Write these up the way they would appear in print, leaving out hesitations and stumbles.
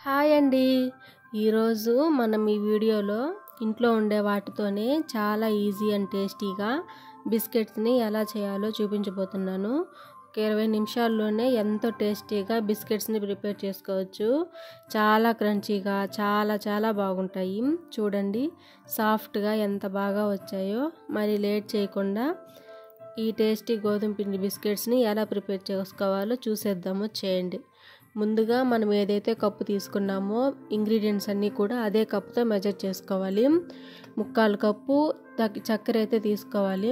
Hi అండి. ఈరోజు మనం ఈ వీడియోలో ఇంట్లో ఉండే వాటితోనే చాలా ఈజీ అండ్ టేస్టీగా బిస్కెట్స్ని ఎలా చేయాలో చూపించబోతున్నాను. ఒక 20 నిమిషాల్లోనే ఎంతో టేస్టీగా బిస్కెట్స్ని ప్రిపేర్ చేసుకోవచ్చు. చాలా క్రంచీగా చాలా బాగుంటాయి. చూడండి సాఫ్ట్గా ఎంత బాగా వచ్చాయో. మరి లేట్ చేయకుండా ఈ టేస్టీ గోధుమ పిండి బిస్కెట్స్ని ఎలా ప్రిపేర్ చేసుకోవాలో చూసేద్దాము. చేయండి. ముందుగా మనం ఏదైతే కప్పు తీసుకున్నామో ఇంగ్రీడియంట్స్ అన్నీ కూడా అదే కప్పుతో మెజర్ చేసుకోవాలి. 3/4 కప్పు చక్కెర అయితే తీసుకోవాలి.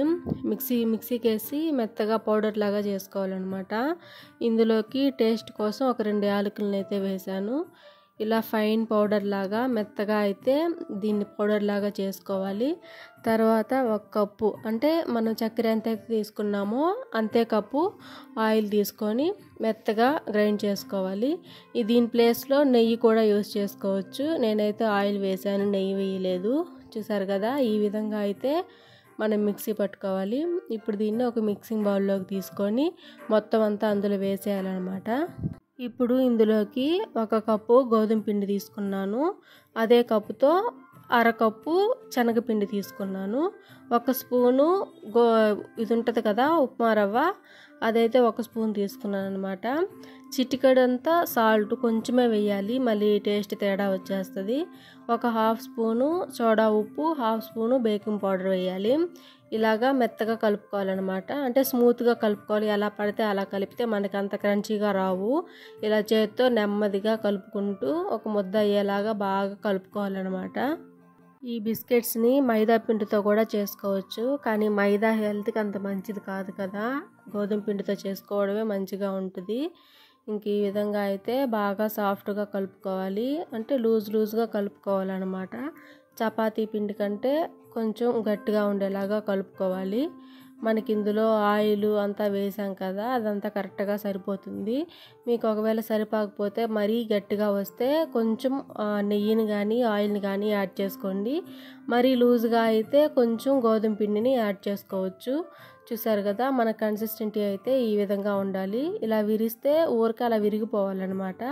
మిక్సీకి వేసి మెత్తగా పౌడర్ లాగా చేసుకోవాలన్నమాట. ఇందులోకి టేస్ట్ కోసం ఒక 2 యాలకులను అయితే వేసాను. ఇలా ఫైన్ పౌడర్ లాగా మెత్తగా అయితే దీన్ని పౌడర్ లాగా చేసుకోవాలి. తర్వాత 1 కప్పు అంటే మనం చక్కెర ఎంత అయితే తీసుకున్నామో అంతే కప్పు ఆయిల్ తీసుకొని మెత్తగా గ్రైండ్ చేసుకోవాలి. దీని ప్లేస్లో నెయ్యి కూడా యూస్ చేసుకోవచ్చు. నేనైతే ఆయిల్ వేసాను, నెయ్యి వేయలేదు. చూసారు కదా, ఈ విధంగా అయితే మనం మిక్సీ పట్టుకోవాలి. ఇప్పుడు దీన్ని ఒక మిక్సింగ్ బౌల్లోకి తీసుకొని మొత్తం అంతా అందులో వేసేయాలన్నమాట. ఇప్పుడు ఇందులోకి 1 కప్పు గోధుమ పిండి తీసుకున్నాను. అదే కప్పుతో 1/2 కప్పు శనగపిండి తీసుకున్నాను. 1 స్పూను ఇది ఉంటుంది కదా ఉప్మా రవ్వ, అదైతే 1 స్పూన్ తీసుకున్నాను అనమాట. చిటికెడంతా సాల్ట్ కొంచెమే వేయాలి, మళ్ళీ టేస్ట్ తేడా వచ్చేస్తుంది. 1/2 స్పూను సోడా ఉప్పు, 1/2 స్పూను బేకింగ్ పౌడర్ వేయాలి. ఇలాగా మెత్తగా కలుపుకోవాలన్నమాట. అంటే స్మూత్గా కలుపుకోవాలి. ఎలా పడితే అలా కలిపితే మనకి అంత క్రంచీగా రావు. ఇలా చేత్తో నెమ్మదిగా కలుపుకుంటూ ఒక ముద్ద అయ్యేలాగా బాగా కలుపుకోవాలన్నమాట. ఈ బిస్కెట్స్ని మైదా పిండితో కూడా చేసుకోవచ్చు, కానీ మైదా హెల్త్కి అంత మంచిది కాదు కదా. గోధుమ పిండితో చేసుకోవడమే మంచిగా ఉంటుంది. ఇంక ఈ విధంగా అయితే బాగా సాఫ్ట్గా కలుపుకోవాలి. అంటే లూజ్గా కలుపుకోవాలన్నమాట. చపాతీ పిండి కంటే కొంచెం గట్టిగా ఉండేలాగా కలుపుకోవాలి. మనకి ఇందులో ఆయిల్ అంతా వేసాం కదా, అదంతా కరెక్ట్గా సరిపోతుంది. మీకు ఒకవేళ సరిపోకపోతే మరీ గట్టిగా వస్తే కొంచెం నెయ్యిని కానీ ఆయిల్ని కానీ యాడ్ చేసుకోండి. మరీ లూజ్గా అయితే కొంచెం గోధుమ పిండిని యాడ్ చేసుకోవచ్చు. చూసారు కదా, మన కన్సిస్టెన్సీ అయితే ఈ విధంగా ఉండాలి. ఇలా విరిస్తే ఊరికే అలా విరిగిపోవాలన్నమాట.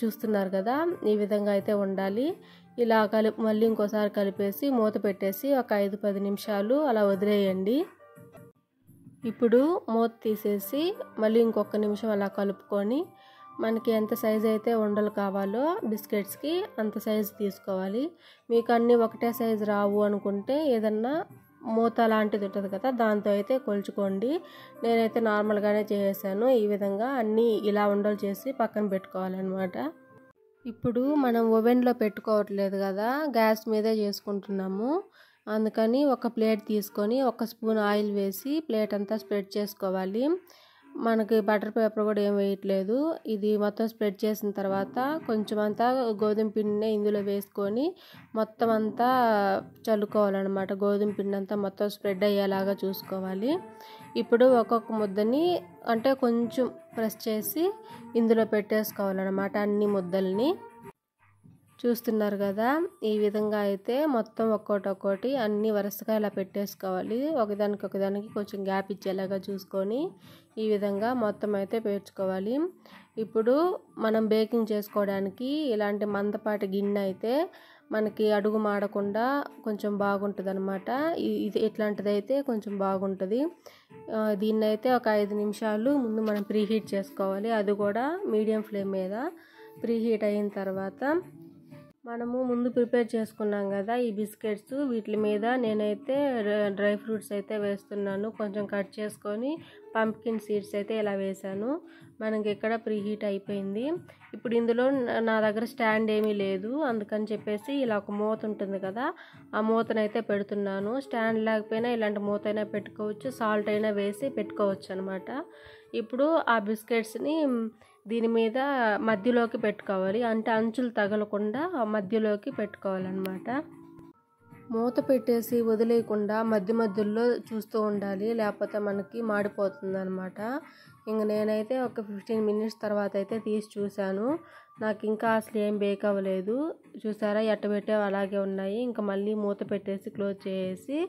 చూస్తున్నారు కదా, ఈ విధంగా అయితే ఉండాలి. ఇలా మళ్ళీ ఇంకోసారి కలిపేసి మూత పెట్టేసి ఒక 5-10 నిమిషాలు అలా వదిలేయండి. ఇప్పుడు మూత తీసేసి మళ్ళీ ఇంకొక నిమిషం అలా కలుపుకొని మనకి ఎంత సైజు అయితే ఉండలు కావాలో బిస్కెట్స్కి అంత సైజు తీసుకోవాలి. మీకు అన్నీ ఒకటే సైజు రావు అనుకుంటే ఏదన్నా మూత లాంటిది ఉంటుంది కదా, దాంతో అయితే కొలుచుకోండి. నేనైతే నార్మల్గానే చేసాను. ఈ విధంగా అన్నీ ఇలా ఉండలు చేసి పక్కన పెట్టుకోవాలన్నమాట. ఇప్పుడు మనం ఓవెన్లో పెట్టుకోవట్లేదు కదా, గ్యాస్ మీదే చేసుకుంటున్నాము. అందుకని ఒక ప్లేట్ తీసుకొని 1 స్పూన్ ఆయిల్ వేసి ప్లేట్ అంతా స్ప్రెడ్ చేసుకోవాలి. మనకి బటర్ పేపర్ కూడా ఏం వేయట్లేదు. ఇది మొత్తం స్ప్రెడ్ చేసిన తర్వాత కొంచెం అంతా గోధుమ పిండిని ఇందులో వేసుకొని మొత్తం అంతా చల్లుకోవాలన్నమాట. గోధుమ పిండి అంతా మొత్తం స్ప్రెడ్ అయ్యేలాగా చూసుకోవాలి. ఇప్పుడు ఒక్కొక్క ముద్దని అంటే కొంచెం ప్రెస్ చేసి ఇందులో పెట్టేసుకోవాలన్నమాట, అన్ని ముద్దల్ని. చూస్తున్నారు కదా, ఈ విధంగా అయితే మొత్తం ఒక్కొక్కటి అన్ని వరుసగా ఇలా పెట్టేసుకోవాలి. ఒకదానికి కొంచెం గ్యాప్ ఇచ్చేలాగా చూసుకొని ఈ విధంగా మొత్తం అయితే పేర్చుకోవాలి. ఇప్పుడు మనం బేకింగ్ చేసుకోవడానికి ఇలాంటి మందపాటి గిన్నె అయితే మనకి అడుగు మాడకుండా కొంచెం బాగుంటుంది అనమాట. ఇది ఇట్లాంటిది అయితే కొంచెం బాగుంటుంది. దీన్ని అయితే ఒక 5 నిమిషాలు ముందు మనం ప్రీహీట్ చేసుకోవాలి. అది కూడా మీడియం ఫ్లేమ్ మీద. ప్రీహీట్ అయిన తర్వాత మనము ముందు ప్రిపేర్ చేసుకున్నాం కదా ఈ బిస్కెట్స్, వీటి మీద నేనైతే డ్రై ఫ్రూట్స్ అయితే వేస్తున్నాను. కొంచెం కట్ చేసుకొని పంప్కిన్ సీడ్స్ అయితే ఇలా వేసాను. మనకి ఇక్కడ ప్రీహీట్ అయిపోయింది. ఇప్పుడు ఇందులో నా దగ్గర స్టాండ్ ఏమీ లేదు, అందుకని చెప్పేసి ఇలా ఒక మూత ఉంటుంది కదా, ఆ మూతనైతే పెడుతున్నాను. స్టాండ్ లేకపోయినా ఇలాంటి మూత అయినా పెట్టుకోవచ్చు, సాల్ట్ అయినా వేసి పెట్టుకోవచ్చు అనమాట. ఇప్పుడు ఆ బిస్కెట్స్ని దీని మీద మధ్యలోకి పెట్టుకోవాలి. అంటే అంచులు తగలకుండా మధ్యలోకి పెట్టుకోవాలన్నమాట. మూత పెట్టేసి వదిలేయకుండా మధ్యలో చూస్తూ ఉండాలి, లేకపోతే మనకి మాడిపోతుంది అనమాట. ఇంక నేనైతే ఒక 15 మినిట్స్ తర్వాత అయితే తీసి చూశాను. నాకు ఇంకా అసలు ఏం బేక్ అవ్వలేదు. చూసారా, ఎట్టబెట్టావు అలాగే ఉన్నాయి. ఇంకా మళ్ళీ మూత పెట్టేసి క్లోజ్ చేసి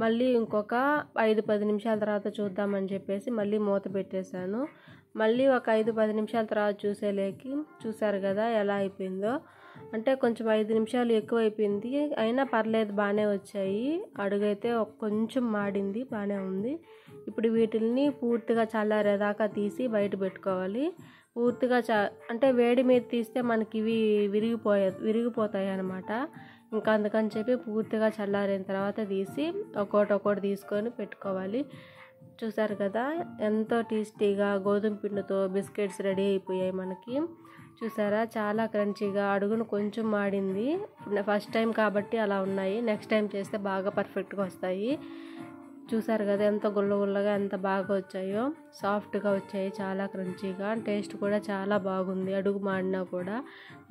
మళ్ళీ ఇంకొక 5-10 నిమిషాల తర్వాత చూద్దామని చెప్పేసి మళ్ళీ మూత పెట్టేశాను. మళ్ళీ ఒక 5-10 నిమిషాల తర్వాత చూసారు కదా ఎలా అయిపోయిందో. అంటే కొంచెం 5 నిమిషాలు ఎక్కువ అయిపోయింది, అయినా పర్లేదు బాగానే వచ్చాయి. అడుగైతే కొంచెం మాడింది, బాగానే ఉంది. ఇప్పుడు వీటిల్ని పూర్తిగా చల్లారేదాకా తీసి బయట పెట్టుకోవాలి. పూర్తిగా అంటే వేడి మీద తీస్తే మనకి ఇవి విరిగిపోతాయి అన్నమాట. ఇంకా అందుకని చెప్పి పూర్తిగా చల్లారిన తర్వాత తీసి ఒక్కొక్కటి తీసుకొని పెట్టుకోవాలి. చూసారు కదా ఎంతో టేస్టీగా గోధుమ పిండితో బిస్కెట్స్ రెడీ అయిపోయాయి మనకి. చూసారా చాలా క్రంచీగా, అడుగును కొంచెం మాడింది. ఫస్ట్ టైం కాబట్టి అలా ఉన్నాయి, నెక్స్ట్ టైం చేస్తే బాగా పర్ఫెక్ట్గా వస్తాయి. చూసారు కదా ఎంత గుల్లగా ఎంత బాగా వచ్చాయో, సాఫ్ట్గా వచ్చాయి, చాలా క్రంచీగా. టేస్ట్ కూడా చాలా బాగుంది, అడుగు మాడినా కూడా.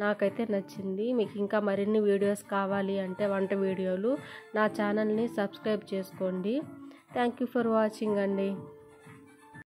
నాకైతే నచ్చింది. మీకు ఇంకా మరిన్ని వీడియోస్ కావాలి అంటే వంట వీడియోలు, నా ఛానల్ని సబ్స్క్రైబ్ చేసుకోండి. థ్యాంక్ యూ ఫర్ వాచింగ్ అండి.